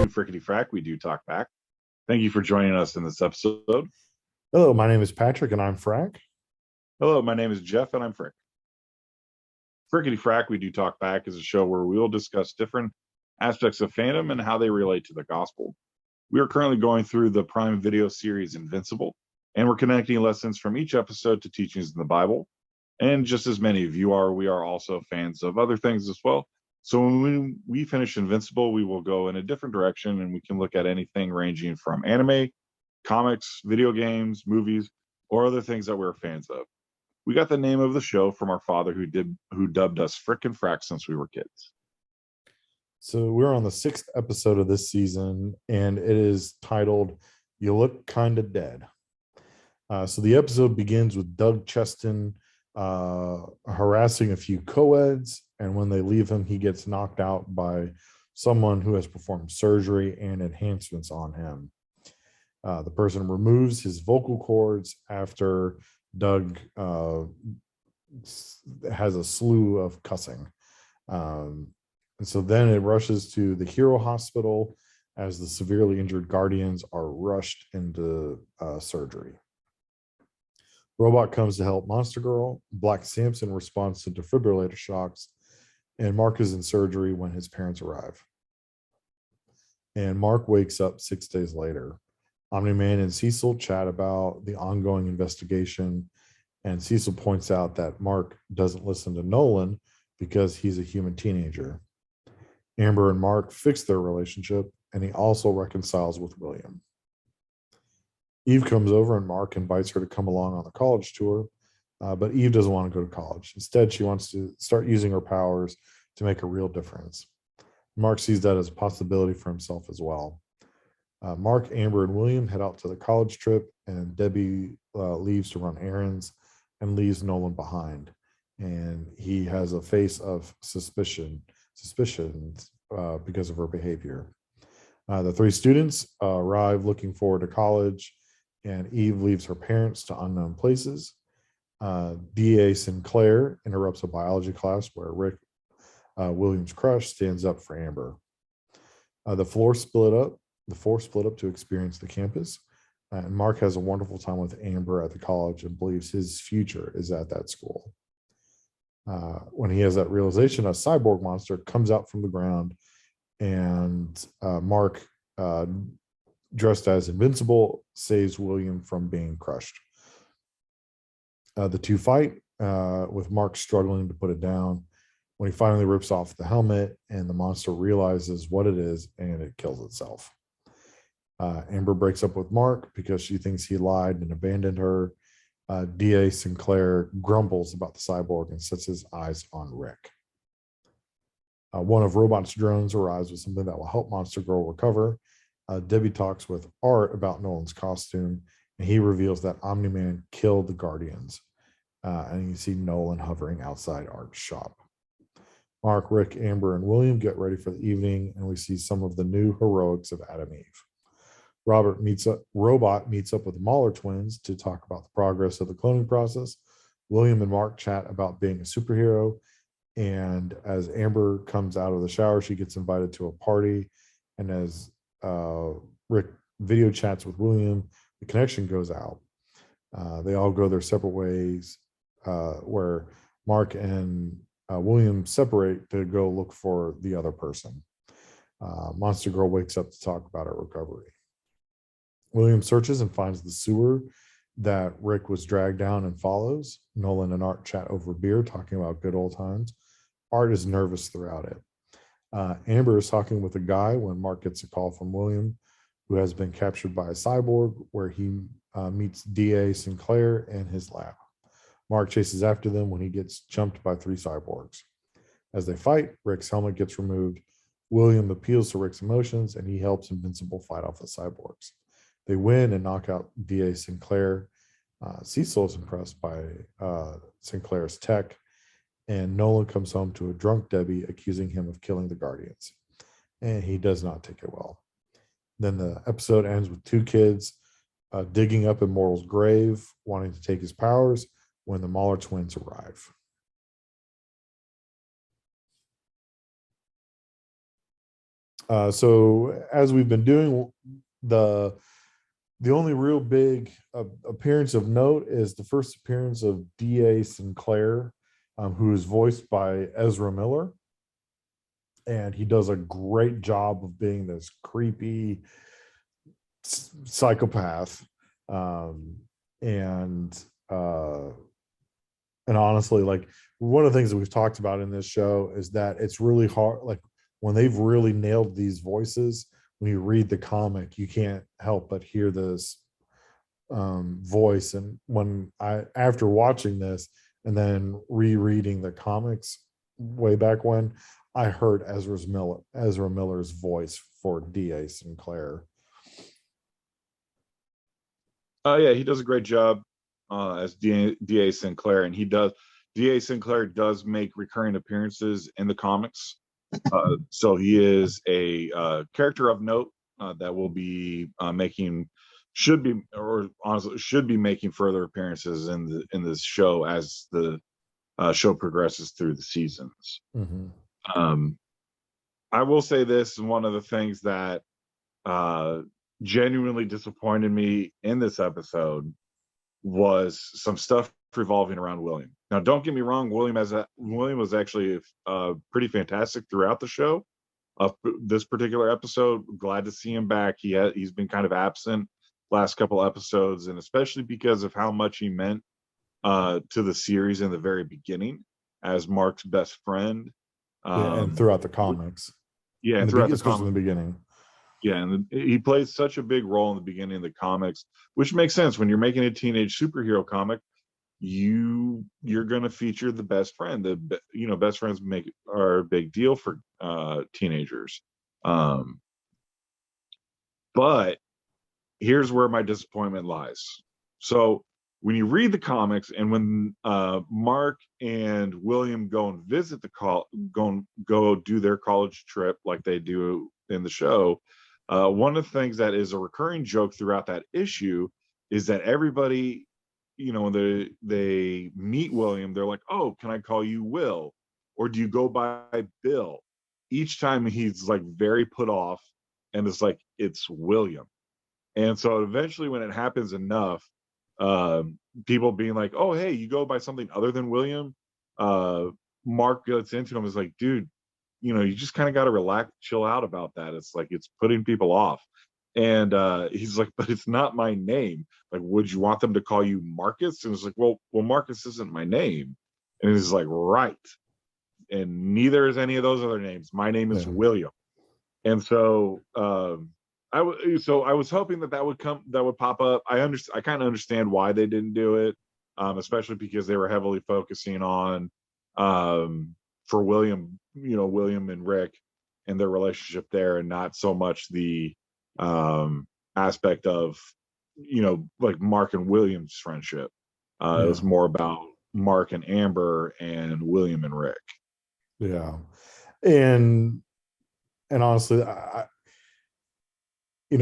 Frickety Frack. We do talk back. Thank you for joining us in this episode. Hello, my name is Patrick and I'm Frank. Hello, my name is Jeff and I'm Frick. Frickety Frack, We Do Talk Back is a show where we will discuss different aspects of fandom and how they relate to the gospel. We are currently going through the Prime Video series Invincible, and we're connecting lessons from each episode to teachings in the Bible. And just as many of you are, we are also fans of other things as well. So when we finish Invincible, we will go in a different direction and we can look at anything ranging from anime, comics, video games, movies, or other things that we're fans of. We got the name of the show from our father who dubbed us Frick and Frack since we were kids. So we're on the 6th episode of this season, and it is titled "You Look Kinda Dead." So the episode begins with Doug Cheston harassing a few co-eds, and when they leave him, he gets knocked out by someone who has performed surgery and enhancements on him. The person removes his vocal cords after Doug has a slew of cussing. And so then it rushes to the Hero Hospital as the severely injured Guardians are rushed into surgery. Robot comes to help Monster Girl. Black Samson responds to defibrillator shocks, and Mark is in surgery when his parents arrive. And Mark wakes up 6 days later. Omni-Man and Cecil chat about the ongoing investigation, and Cecil points out that Mark doesn't listen to Nolan because he's a human teenager. Amber and Mark fix their relationship, and he also reconciles with William. Eve comes over and Mark invites her to come along on the college tour, but Eve doesn't want to go to college. Instead, she wants to start using her powers to make a real difference. Mark sees that as a possibility for himself as well. Mark, Amber, and William head out to the college trip, and Debbie leaves to run errands and leaves Nolan behind. And he has a face of suspicion because of her behavior. The three students arrive looking forward to college, and Eve leaves her parents to unknown places. D.A. Sinclair interrupts a biology class where Rick, William's crush, stands up for Amber. The four split up to experience the campus, and Mark has a wonderful time with Amber at the college and believes his future is at that school. When he has that realization, a cyborg monster comes out from the ground, and Mark, dressed as Invincible, saves William from being crushed. The two fight, with Mark struggling to put it down. When he finally rips off the helmet and the monster realizes what it is, and it kills itself. Amber breaks up with Mark because she thinks he lied and abandoned her. D.A. Sinclair grumbles about the cyborg and sets his eyes on Rick. One of Robot's drones arrives with something that will help Monster Girl recover. Debbie talks with Art about Nolan's costume, and he reveals that Omni-Man killed the Guardians. And you see Nolan hovering outside Art's shop. Mark, Rick, Amber, and William get ready for the evening, and we see some of the new heroics of Adam Eve. Robot meets up with the Mahler twins to talk about the progress of the cloning process. William and Mark chat about being a superhero, and as Amber comes out of the shower, she gets invited to a party, and as Rick video chats with William, the connection goes out. They all go their separate ways, where Mark and William separate to go look for the other person. Monster Girl wakes up to talk about her recovery. William searches and finds the sewer that Rick was dragged down and follows. Nolan and Art chat over beer, talking about good old times. Art is nervous throughout it. Amber is talking with a guy when Mark gets a call from William, who has been captured by a cyborg, where he meets D.A. Sinclair in his lab. Mark chases after them when he gets jumped by three cyborgs. As they fight, Rick's helmet gets removed. William appeals to Rick's emotions, and he helps Invincible fight off the cyborgs. They win and knock out D.A. Sinclair. Cecil is impressed by Sinclair's tech, and Nolan comes home to a drunk Debbie accusing him of killing the Guardians, and he does not take it well. Then the episode ends with two kids digging up Immortal's grave, wanting to take his powers when the Mahler twins arrive. So as we've been doing, the the only real big appearance of note is the first appearance of D.A. Sinclair, who is voiced by Ezra Miller, and he does a great job of being this creepy psychopath. Um, and uh, and honestly, like, one of the things that we've talked about in this show is that it's really hard, like, when they've really nailed these voices, when you read the comic you can't help but hear this voice. And when I, after watching this and then rereading the comics way back when, I heard Ezra Miller's voice for D.A. Sinclair. Yeah, he does a great job as DA Sinclair, and DA Sinclair does make recurring appearances in the comics. So he is a character of note that will be making should be or honestly should be making further appearances in this show as the show progresses through the seasons. Mm-hmm. Um, I will say this: one of the things that uh, genuinely disappointed me in this episode was some stuff revolving around William. Now, don't get me wrong, William was actually pretty fantastic throughout the show. This particular episode, glad to see him back. He's been kind of absent last couple episodes, and especially because of how much he meant to the series in the very beginning as Mark's best friend. Yeah, and throughout the comics, Yeah, and throughout the especially in comic. the beginning. Yeah, and he plays such a big role in the beginning of the comics, which makes sense when you're making a teenage superhero comic. You're going to feature the best friend. Best friends are a big deal for teenagers. Um, but here's where my disappointment lies. So when you read the comics and when Mark and William go and visit go do their college trip like they do in the show, one of the things that is a recurring joke throughout that issue is that everybody, when they meet William, they're like, "Oh, can I call you Will, or do you go by Bill?" Each time he's like very put off, and it's like it's William. And so eventually, when it happens enough, people being like, "Oh, hey, you go by something other than William," uh, Mark gets into him. Is like, "Dude, you just kind of got to relax, chill out about that. It's like it's putting people off." And he's like, "But it's not my name. Like, would you want them to call you Marcus?" And it's like, "Well, Marcus isn't my name." And he's like, "Right. And neither is any of those other names. My name is Yeah. William." And so I was hoping that would pop up. I kind of understand why they didn't do it, especially because they were heavily focusing on for William, William and Rick and their relationship there, and not so much the aspect of like Mark and William's friendship. It Yeah. was more about Mark and Amber and William and Rick. Yeah. And honestly, I mean,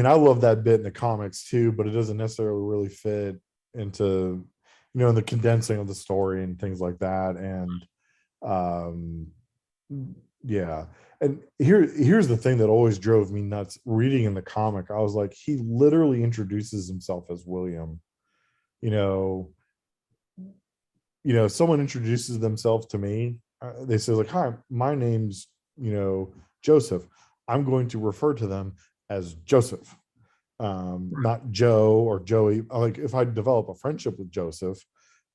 I love that bit in the comics too, but it doesn't necessarily really fit into, in the condensing of the story and things like that. And um, yeah. And here's the thing that always drove me nuts reading in the comic. I was like, he literally introduces himself as William. You know, someone introduces themselves to me. They say like, "Hi, my name's Joseph. I'm going to refer to them as Joseph, not Joe or Joey." Like, if I develop a friendship with Joseph,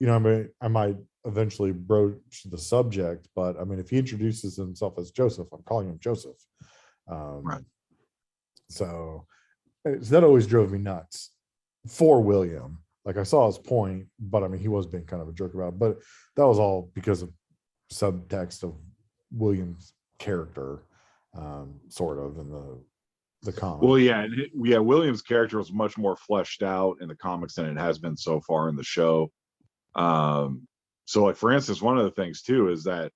I might eventually broach the subject. But I mean, if he introduces himself as Joseph, I'm calling him Joseph. Right. Um, so that always drove me nuts for William. Like, I saw his point, but I mean, he was being kind of a jerk about it. But that was all because of subtext of William's character, sort of, in the comic. Well, yeah, William's character was much more fleshed out in the comics than it has been so far in the show. So, like, for instance, one of the things too is that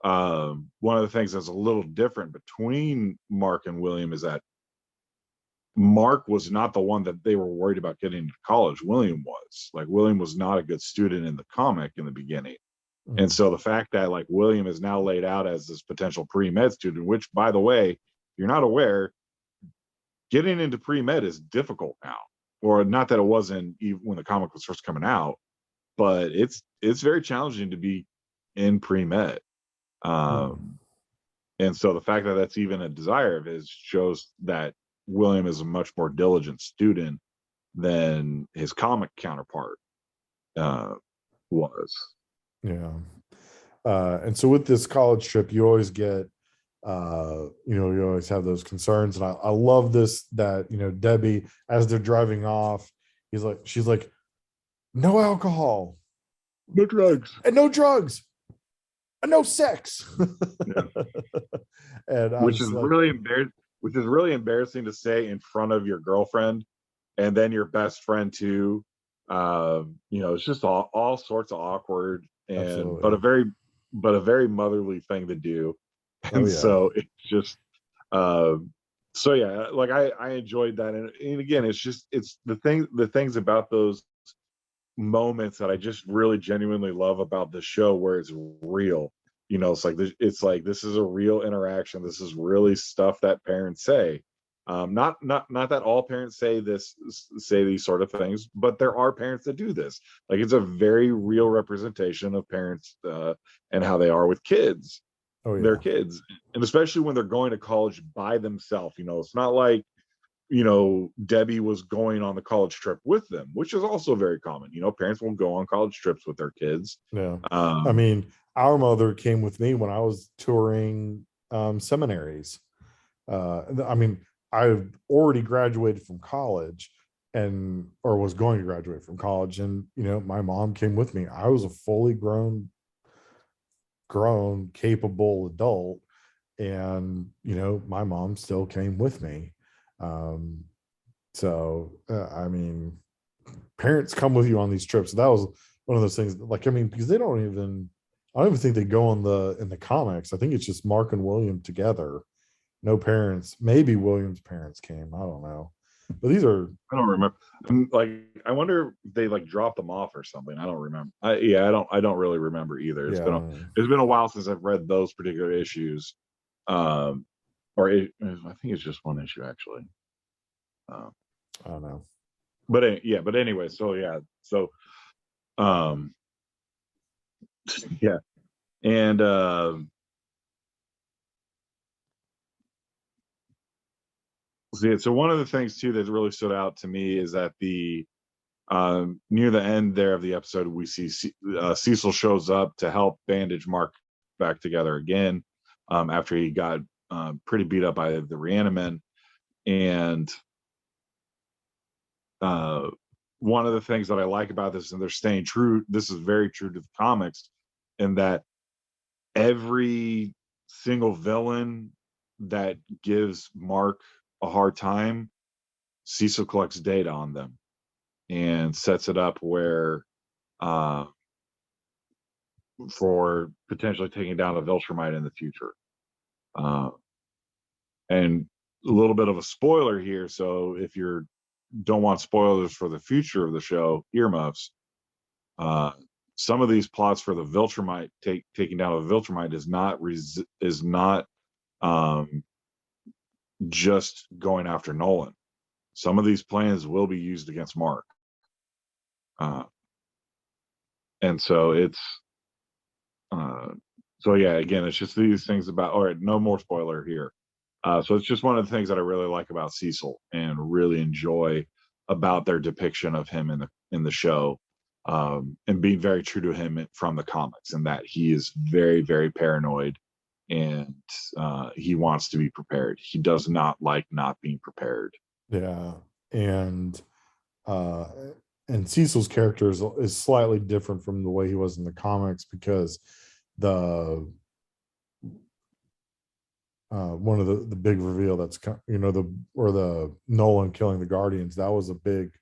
one of the things that's a little different between Mark and William is that Mark was not the one that they were worried about getting into college. William was. Like, William was not a good student in the comic in the beginning. And Mhm. so the fact that like William is now laid out as this potential pre-med student, which, by the way, if you're not aware, getting into pre-med is difficult now. Or not that it wasn't even when the comic was first coming out, but it's very challenging to be in pre-med. And so the fact that that's even a desire of his shows that William is a much more diligent student than his comic counterpart was. Yeah. And so with this college trip, you always get, you always have those concerns. And I love this, that, Debbie, as they're driving off, she's like, no alcohol, No drugs. and no drugs, and no sex. Yeah. And I Which was is like, really embarrassing to say in front of your girlfriend and then your best friend too. It's just all sorts of awkward absolutely. but a very motherly thing to do. Oh And yeah. so it's just so yeah, like I enjoyed that. And again, it's the things about those moments that I just really genuinely love about the show, where it's real. This is a real interaction. This is really stuff that parents say. Not that all parents say these sort of things, but there are parents that do this. Like, it's a very real representation of parents and how they are with Oh their yeah. kids, and especially when they're going to college by themselves. It's not like Debbie was going on the college trip with them, which is also very common. Parents will go on college trips with their kids. Yeah. I Um, mean, our mother came with me when I was touring seminaries. I mean, I already graduated from college, or was going to graduate from college, and my mom came with me. I was a fully grown, capable adult, and my mom still came with me. Um, I mean, parents come with you on these trips. That was one of those things. Like, I mean, because I don't even think they go in the comics. I think it's just Mark and William together. No parents. Maybe William's parents came. I don't know. But these are, I don't remember. I wonder if they like dropped them off or something. I don't remember. I don't really remember either. yeah, It's been a while since I've read those particular issues. Um, I think it's just one issue actually. Um, I don't know. but anyway, um, yeah, and so one of the things too that really stood out to me is that near the end there of the episode, we see Cecil shows up to help bandage Mark back together again, after he got pretty beat up by the Reanimen. And one of the things that I like about this, and they're staying true, this is very true to the comics, in that every single villain that gives Mark a hard time, Cecil collects data on them and sets it up where uh, for potentially taking down a Viltrumite in the future. Uh, and a little bit of a spoiler here, so if you don't want spoilers for the future of the show, earmuffs. Some of these plots for the Viltrumite taking down a Viltrumite is not um, just going after Nolan. Some of these plans will be used against Mark. And so uh, yeah, again, it's just these things about, all right, no more spoiler here. So it's just one of the things that I really like about Cecil and really enjoy about their depiction of him in the show, and being very true to him from the comics, and that he is very, very paranoid, and he wants to be prepared. He does not like not being prepared. Yeah. And uh Cecil's character is slightly different from the way he was in the comics, because the one of the big reveal, that's the Nolan killing the Guardians, that was a big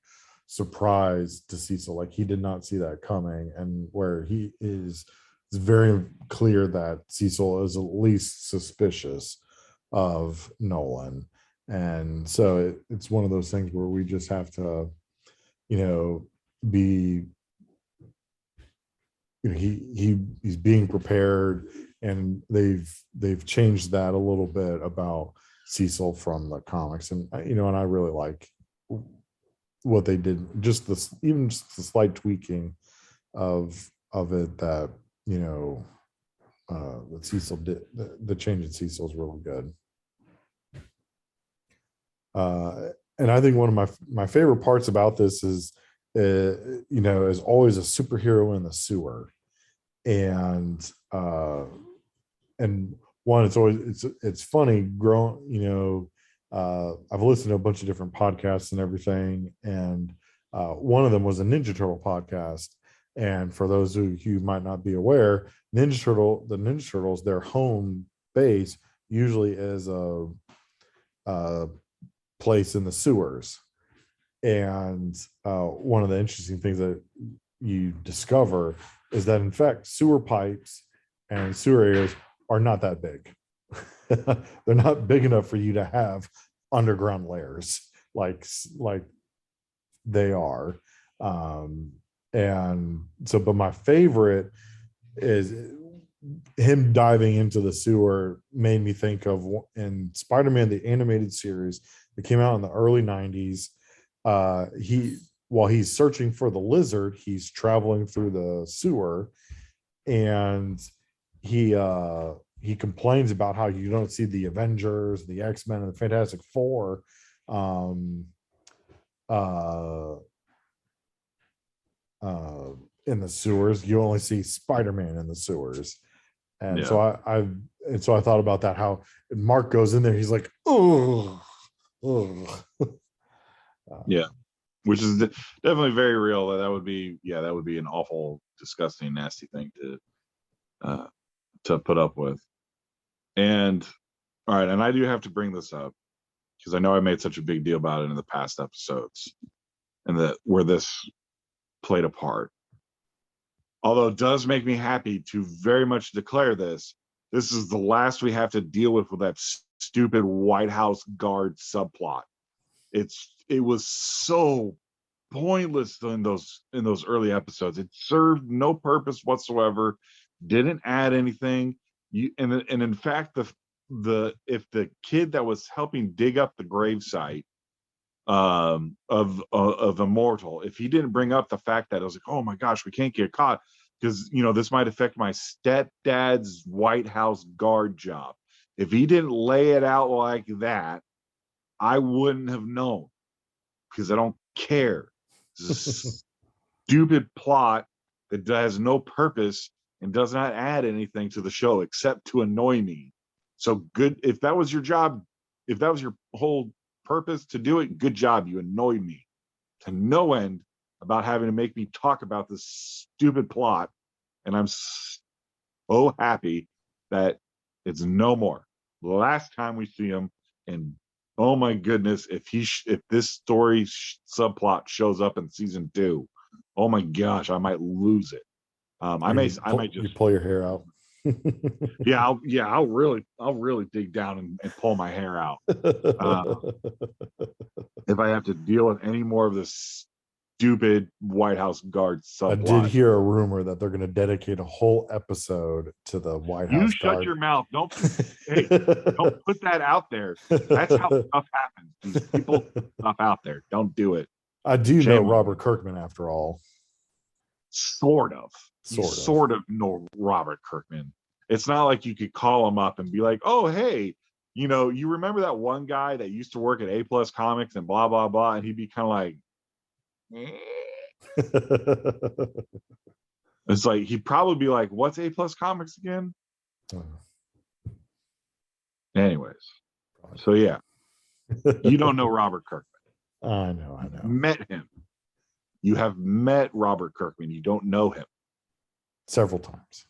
surprise to Cecil. Like, he did not see that coming, and where he is, it's very clear that Cecil is at least suspicious of Nolan. And so it's one of those things where we just have to, be, he's being prepared, and they've changed that a little bit about Cecil from the comics, and and I really like what they did. Just this, even just the slight tweaking of it that that Cecil did. The change in Cecil is really good. And I think one of my favorite parts about this is, is always a superhero in the sewer, and one, it's funny I've listened to a bunch of different podcasts and everything, and one of them was a Ninja Turtle podcast. And for those who might not be aware, the Ninja Turtles, their home base usually is a place in the sewers. And one of the interesting things that you discover is that, in fact, sewer pipes and sewer areas are not that big. They're not big enough for you to have underground layers like they are. And so, but my favorite is him diving into the sewer. Made me think of in Spider-Man, the animated series that came out in the early 90s. While he's searching for the lizard, he's traveling through the sewer, and he complains about how you don't see the Avengers, the X-Men, and the Fantastic Four in the sewers. You only see Spider-Man in the sewers. And so I thought about that, how Mark goes in there, he's like, oh, yeah, which is definitely very real. That would be an awful, disgusting, nasty thing to put up with. And all right, and I do have to bring this up because I know I made such a big deal about it in the past episodes, and where this played a part. Although it does make me happy to very much declare this is the last we have to deal with that stupid White House guard subplot. It was so pointless in those early episodes. It served no purpose whatsoever, didn't add anything. And in fact, if the kid that was helping dig up the gravesite of Immortal, if he didn't bring up the fact that, I was like, oh my gosh, we can't get caught because this might affect my stepdad's White House guard job. If he didn't lay it out like that, I wouldn't have known, because I don't care. It's a stupid plot that has no purpose and does not add anything to the show except to annoy me. So good. If that was your job, if that was your whole purpose to do it, good job. You annoyed me to no end about having to make me talk about this stupid plot. And I'm so happy that it's no more. The last time we see him, and oh my goodness, if this story subplot shows up in season 2, oh my gosh, I might lose it. I might just pull your hair out. I'll really dig down and pull my hair out if I have to deal with any more of this stupid White House guard subplot. I did hear a rumor that they're going to dedicate a whole episode to the White House. You shut your mouth. Don't don't put that out there. That's how stuff happens. These people put stuff out there. Don't do it. I do know Robert Kirkman, after all. Sort of know Robert Kirkman. It's not like you could call him up and be like, oh, hey, you remember that one guy that used to work at A+ Comics and blah, blah, blah. And he'd be kind of like, it's like, he'd probably be like, what's A+ Comics again? Anyways. So yeah, you don't know Robert Kirkman. I know. Met him. You have met Robert Kirkman. You don't know him. Several times.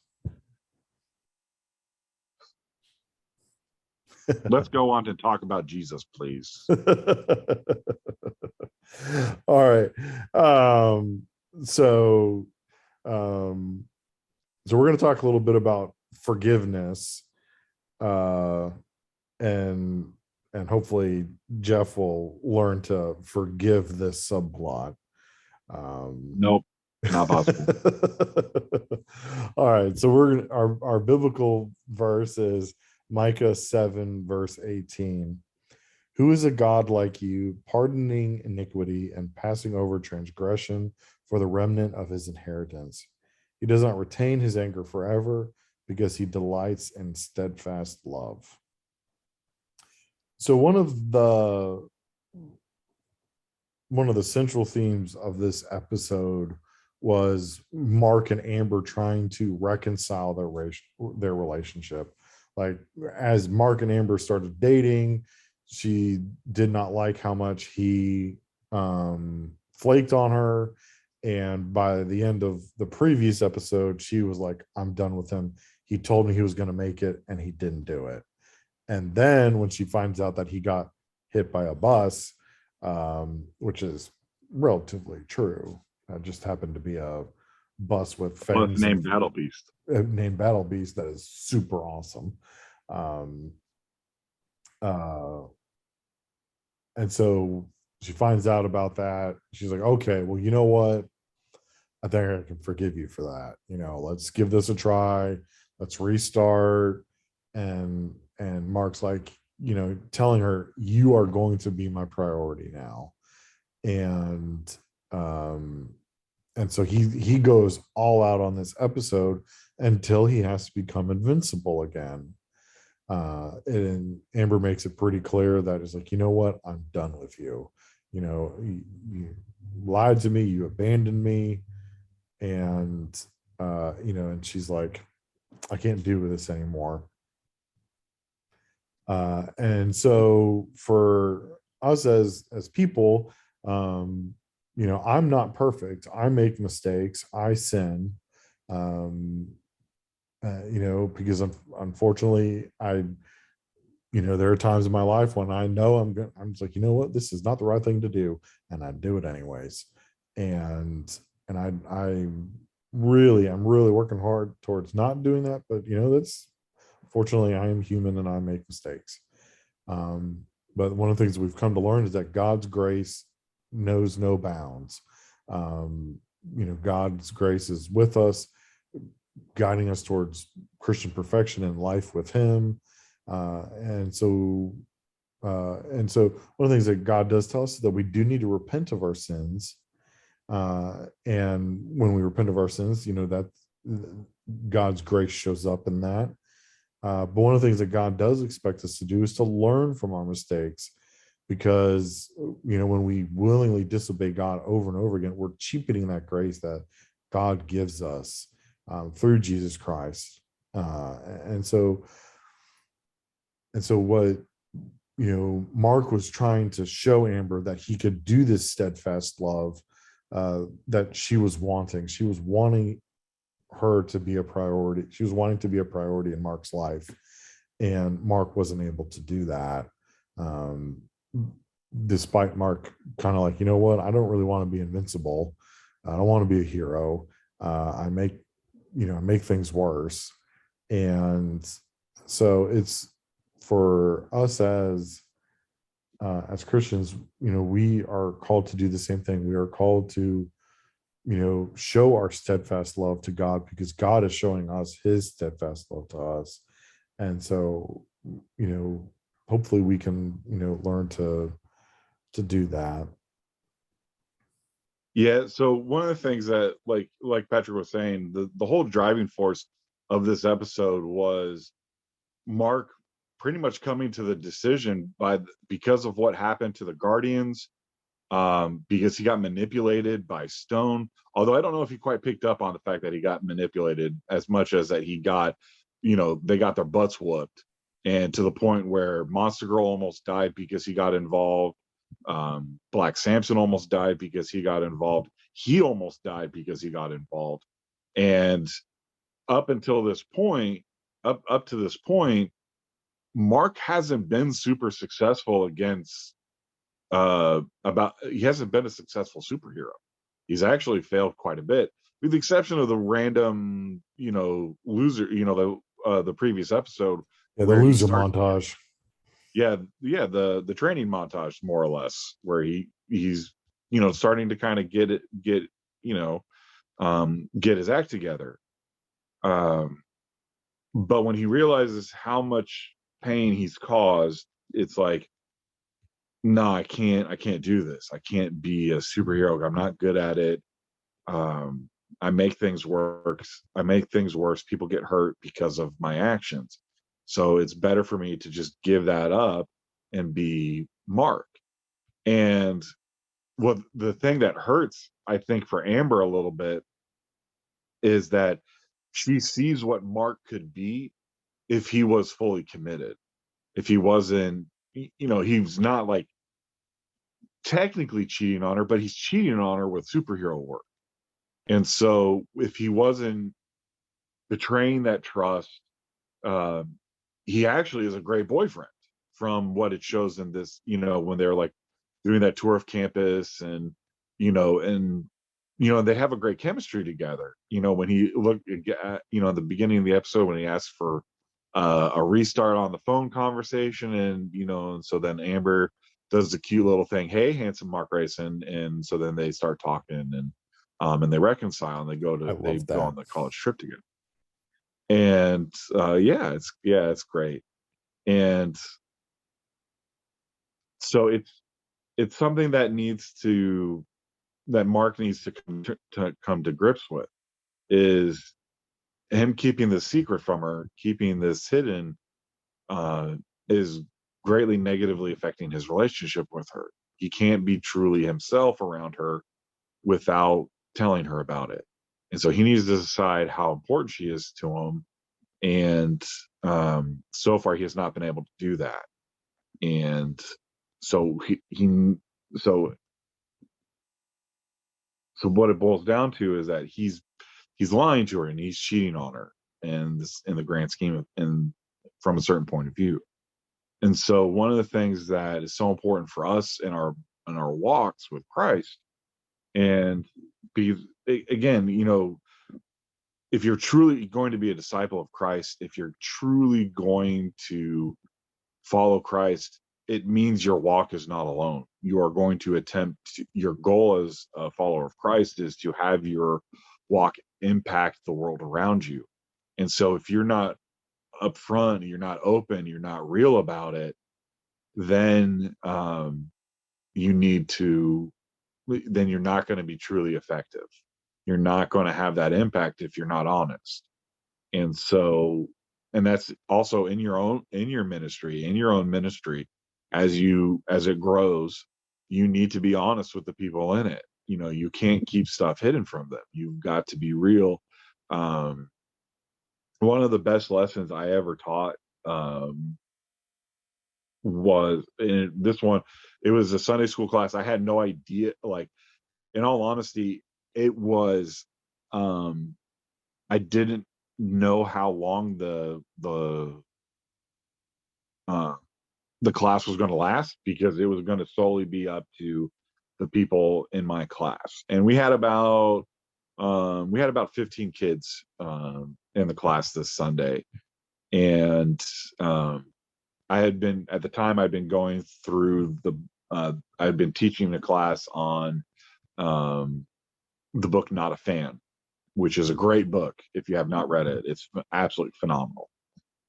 Let's go on to talk about Jesus, please. All right. So we're going to talk a little bit about forgiveness, and hopefully Jeff will learn to forgive this subplot. Nope, not possible. All right, so our biblical verse is Micah 7 verse 18. Who is a God like you, pardoning iniquity and passing over transgression for the remnant of his inheritance? He does not retain his anger forever because he delights in steadfast love. So one of the central themes of this episode was Mark and Amber trying to reconcile their relationship. Like, as Mark and Amber started dating, she did not like how much he flaked on her. And by the end of the previous episode, she was like, I'm done with him. He told me he was going to make it and he didn't do it. And then when she finds out that he got hit by a bus, which is relatively true, just happened to be a bus with Well, it's fangs named Battle Beast. named Battle Beast, that is super awesome. Um, uh, and so she finds out about that. She's like, okay, well, you know what? I think I can forgive you for that. Let's give this a try. Let's restart. And Mark's like, telling her, you are going to be my priority now. And um and so he goes all out on this episode until he has to become invincible again. And Amber makes it pretty clear that it's like, you know what, I'm done with you. You lied to me, you abandoned me, and and she's like, I can't do with this anymore. And so for us as people, I'm not perfect. I make mistakes. I sin. Um, because unfortunately, there are times in my life when I know I'm just like, you know what, this is not the right thing to do, and I do it anyways. And I'm really working hard towards not doing that. But that's, fortunately, I am human and I make mistakes. But one of the things we've come to learn is that God's grace knows no bounds. God's grace is with us, guiding us towards Christian perfection and life with Him. And so one of the things that God does tell us is that we do need to repent of our sins. And when we repent of our sins, that God's grace shows up in that. But one of the things that God does expect us to do is to learn from our mistakes, because when we willingly disobey God over and over again, we're cheapening that grace that God gives us through Jesus Christ. And so what Mark was trying to show Amber, that he could do this steadfast love that she was wanting. She was wanting her to be a priority. She was wanting to be a priority in Mark's life, and Mark wasn't able to do that. Despite Mark kind of like, you know what, I don't really want to be invincible. I don't want to be a hero. I make things worse. And so it's for us as Christians, we are called to do the same thing. We are called to show our steadfast love to God, because God is showing us His steadfast love to us. And so hopefully we can learn to do that. Yeah. So one of the things that, like Patrick was saying, the whole driving force of this episode was Mark pretty much coming to the decision because of what happened to the Guardians, because he got manipulated by Stone. Although I don't know if he quite picked up on the fact that he got manipulated as much as that he got, they got their butts whooped, and to the point where Monster Girl almost died because he got involved. Black Samson almost died because he got involved. He almost died because he got involved. And up until this point, up to this point, Mark hasn't been super successful against he hasn't been a successful superhero. He's actually failed quite a bit, with the exception of the random, loser, the previous episode Yeah, the where he loser starts, montage. the training montage, more or less, where he's starting to kind of get his act together. But when he realizes how much pain he's caused, it's like, no, I can't do this. I can't be a superhero. I'm not good at it. Um, I make things worse. I make things worse. People get hurt because of my actions. So it's better for me to just give that up and be Mark. And well, the thing that hurts, I think, for Amber a little bit is that she sees what Mark could be if he was fully committed. If he wasn't, he's not like technically cheating on her, but he's cheating on her with superhero work. And so if he wasn't betraying that trust, um, he actually is a great boyfriend from what it shows in this, when they're like doing that tour of campus and, and, they have a great chemistry together. When he looked at, at the beginning of the episode, when he asked for a restart on the phone conversation and, and so then Amber does the cute little thing, hey, handsome Mark Grayson. And so then they start talking and they reconcile and I they love go that. on the college trip together. And it's great. And so it's something that Mark needs to come to grips with, is him keeping the secret from her, keeping this hidden, uh, is greatly negatively affecting his relationship with her. He can't be truly himself around her without telling her about it. And so he needs to decide how important she is to him. And so far, he has not been able to do that. And so so so what it boils down to is that he's lying to her and he's cheating on her, and this in the grand scheme of, and from a certain point of view. And so one of the things that is so important for us in our walks with Christ, and because again, if you're truly going to be a disciple of Christ, if you're truly going to follow Christ, it means your walk is not alone. You are going to your goal as a follower of Christ is to have your walk impact the world around you. And so if you're not upfront, you're not open, you're not real about it, then you need to, then you're not going to be truly effective. You're not going to have that impact if you're not honest. And so, and that's also in your ministry, in your own ministry, as it grows, you need to be honest with the people in it. You can't keep stuff hidden from them. You've got to be real. um One of the best lessons I ever taught, um was in this one. It was a Sunday school class. I had no idea, like, in all honesty, it was, um I didn't know how long uh, the class was going to last, because it was going to solely be up to the people in my class. And we had about 15 kids in the class this Sunday. And I had been, at the time, I'd been going through I'd been teaching the class on um, the book Not a Fan, which is a great book. If you have not read it, it's absolutely phenomenal.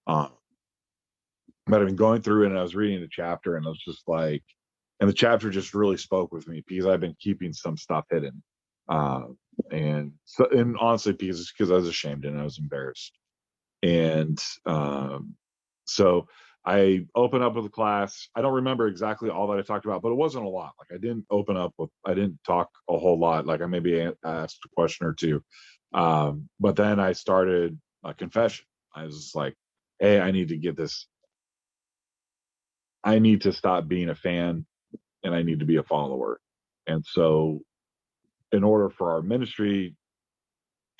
Um, but I've been going through it and I was reading the chapter and I was just like, and the chapter just really spoke with me because I've been keeping some stuff hidden. Uh, and honestly, because I was ashamed and I was embarrassed. And so I opened up with the class. I don't remember exactly all that I talked about, but it wasn't a lot. Like I didn't talk a whole lot. Like I maybe asked a question or two. But then I started a confession. I was just like, hey, I need to stop being a fan and I need to be a follower. And so in order for our ministry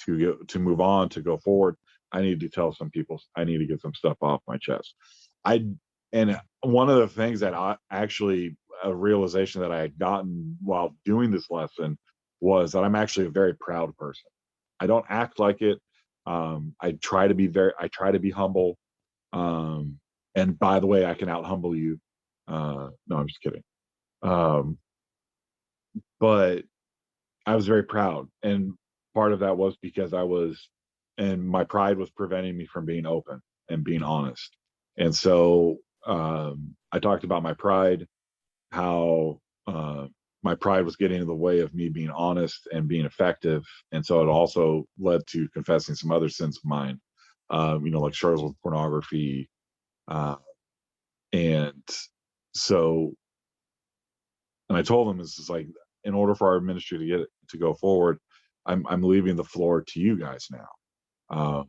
to move on, to go forward, I need to tell some people, I need to get some stuff off my chest. I and one of the things that I actually, a realization that I had gotten while doing this lesson, was that I'm actually a very proud person. I don't act like it. I try to be humble. Um, and by the way, I can out humble you. No, I'm just kidding. Um, but I was very proud, and part of that was because and my pride was preventing me from being open and being honest. And so I talked about my pride, how my pride was getting in the way of me being honest and being effective. And so it also led to confessing some other sins of mine, like struggles with pornography. And so, and I told him, this is like, in order for our ministry to go forward, I'm leaving the floor to you guys now.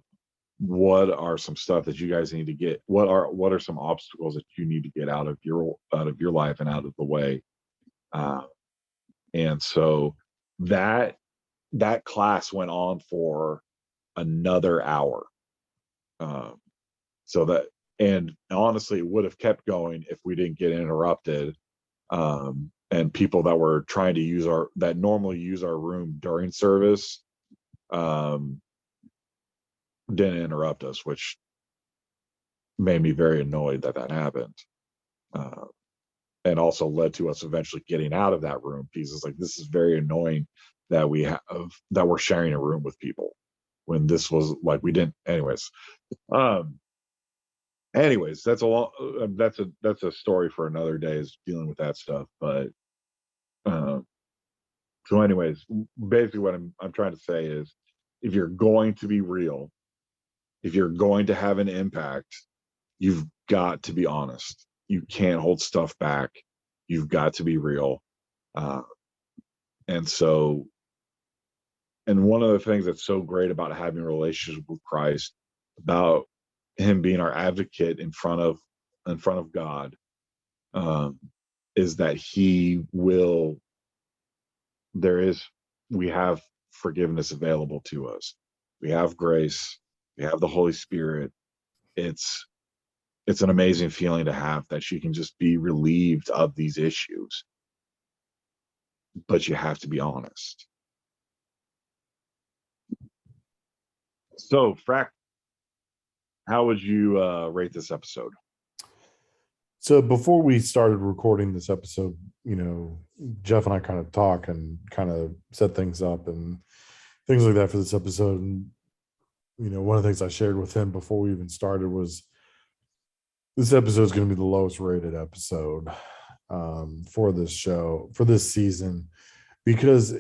What are some stuff that you guys need to get? What are some obstacles that you need to get out of your life and out of the way? And so that class went on for another hour. So that, and honestly, it would have kept going if we didn't get interrupted. And people that were trying to that normally use our room during service, didn't interrupt us, which made me very annoyed that happened. And also led to us eventually getting out of that room, because it's like, this is very annoying that we're sharing a room with people when this was like, we didn't. Anyways, that's a story for another day, is dealing with that stuff. But so anyways, basically what I'm trying to say is, if you're going to be real, if you're going to have an impact, you've got to be honest. You can't hold stuff back. You've got to be real. And one of the things that's so great about having a relationship with Christ, about him being our advocate in front of God, is that we have forgiveness available to us. We have grace. We have the Holy Spirit. It's an amazing feeling to have, that you can just be relieved of these issues, but you have to be honest. So, Frack, how would you rate this episode? So before we started recording this episode, Jeff and I kind of talk and kind of set things up and things like that for this episode. And, one of the things I shared with him before we even started was, this episode is going to be the lowest rated episode for this show, for this season, because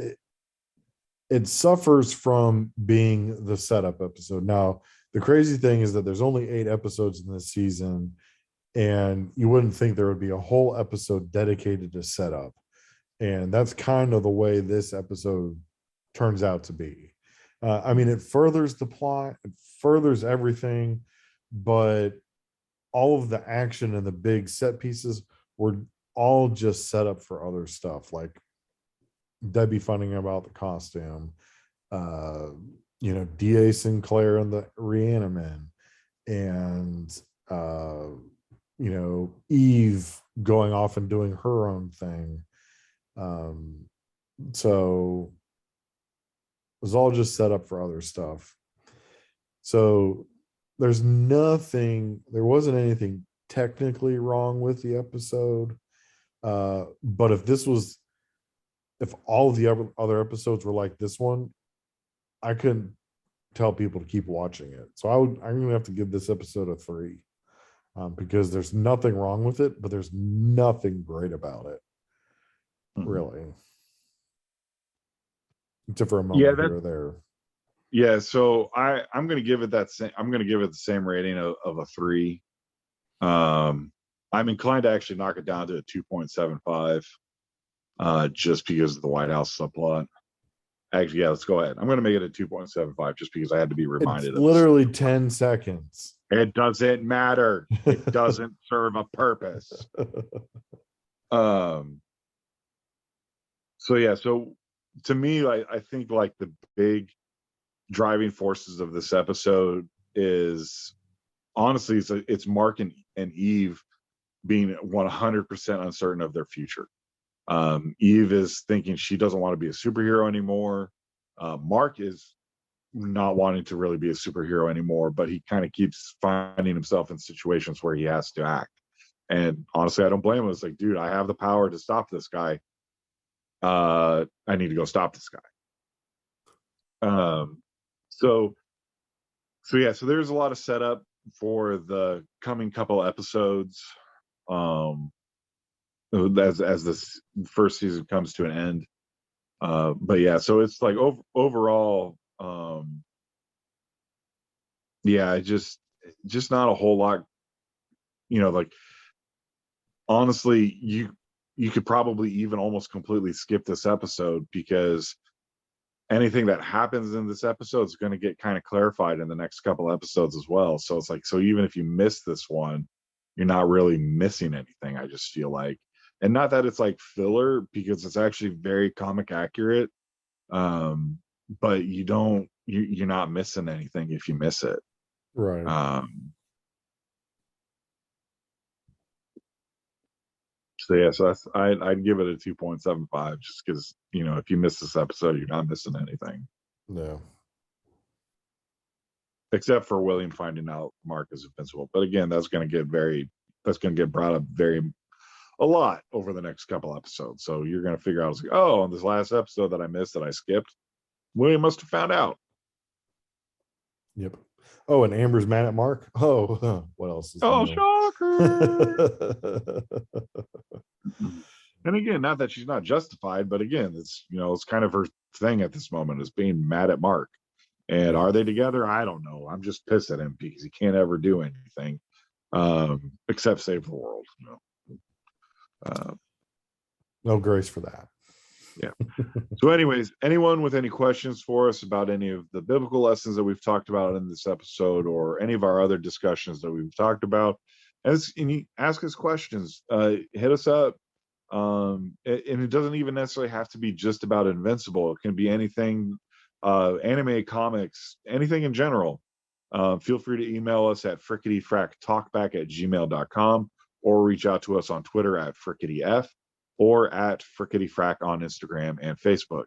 it suffers from being the setup episode. Now, the crazy thing is that there's only 8 episodes in this season, and you wouldn't think there would be a whole episode dedicated to setup. And that's kind of the way this episode turns out to be. It furthers the plot, it furthers everything, but all of the action and the big set pieces were all just set up for other stuff, like Debbie finding about the costume, D.A. Sinclair and the Reaniman, and Eve going off and doing her own thing. So it was all just set up for other stuff. So there wasn't anything technically wrong with the episode. But if all of the other episodes were like this one, I couldn't tell people to keep watching it. So I'm going to have to give this episode a 3. Because there's nothing wrong with it, but there's nothing great about it, really, except for a moment here or there. Yeah, so I'm going to give it the same rating of a 3. I'm inclined to actually knock it down to a 2.75, just because of the White House subplot. Actually, yeah, let's go ahead. I'm going to make it a 2.75, just because I had to be reminded. It's literally 10 seconds. It doesn't matter. It doesn't serve a purpose. So to me, I think like the big driving forces of this episode is, honestly, it's Mark and Eve being 100% uncertain of their future. Eve is thinking she doesn't want to be a superhero anymore. Mark is not wanting to really be a superhero anymore, but he kind of keeps finding himself in situations where he has to act. And honestly, I don't blame him. It's like, dude, I have the power to stop this guy. I need to go stop this guy. So there's a lot of setup for the coming couple episodes. as this first season comes to an end. But yeah, so it's like overall, yeah, just not a whole lot. Like honestly, you could probably even almost completely skip this episode because anything that happens in this episode is going to get kind of clarified in the next couple episodes as well. So it's like, so even if you miss this one, you're not really missing anything. I just feel like, and not that it's like filler because it's actually very comic accurate. Um, but you're not missing anything if you miss it. Right. So yeah, so I'd give it a 2.75 just because if you miss this episode, you're not missing anything No. except for William finding out Mark is invincible. But again, that's going to get brought up a lot over the next couple episodes. So you're going to figure out, oh, in this last episode that I missed that I skipped, William must have found out. Yep. Oh, and Amber's mad at Mark. Oh, what else is Oh, new? shocker! And again, not that she's not justified, but again, it's kind of her thing at this moment is being mad at Mark. And are they together? I don't know. I'm just pissed at him because he can't ever do anything except save the world. No grace for that. Yeah. So anyways, anyone with any questions for us about any of the biblical lessons that we've talked about in this episode or any of our other discussions that we've talked about, ask us questions, hit us up. And it doesn't even necessarily have to be just about Invincible. It can be anything, anime, comics, anything in general. Feel free to email us at frickityfracktalkback@gmail.com or reach out to us on Twitter at frickityf or at frickityfrack on Instagram and Facebook.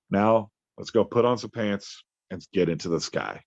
Now, let's go put on some pants and get into the sky.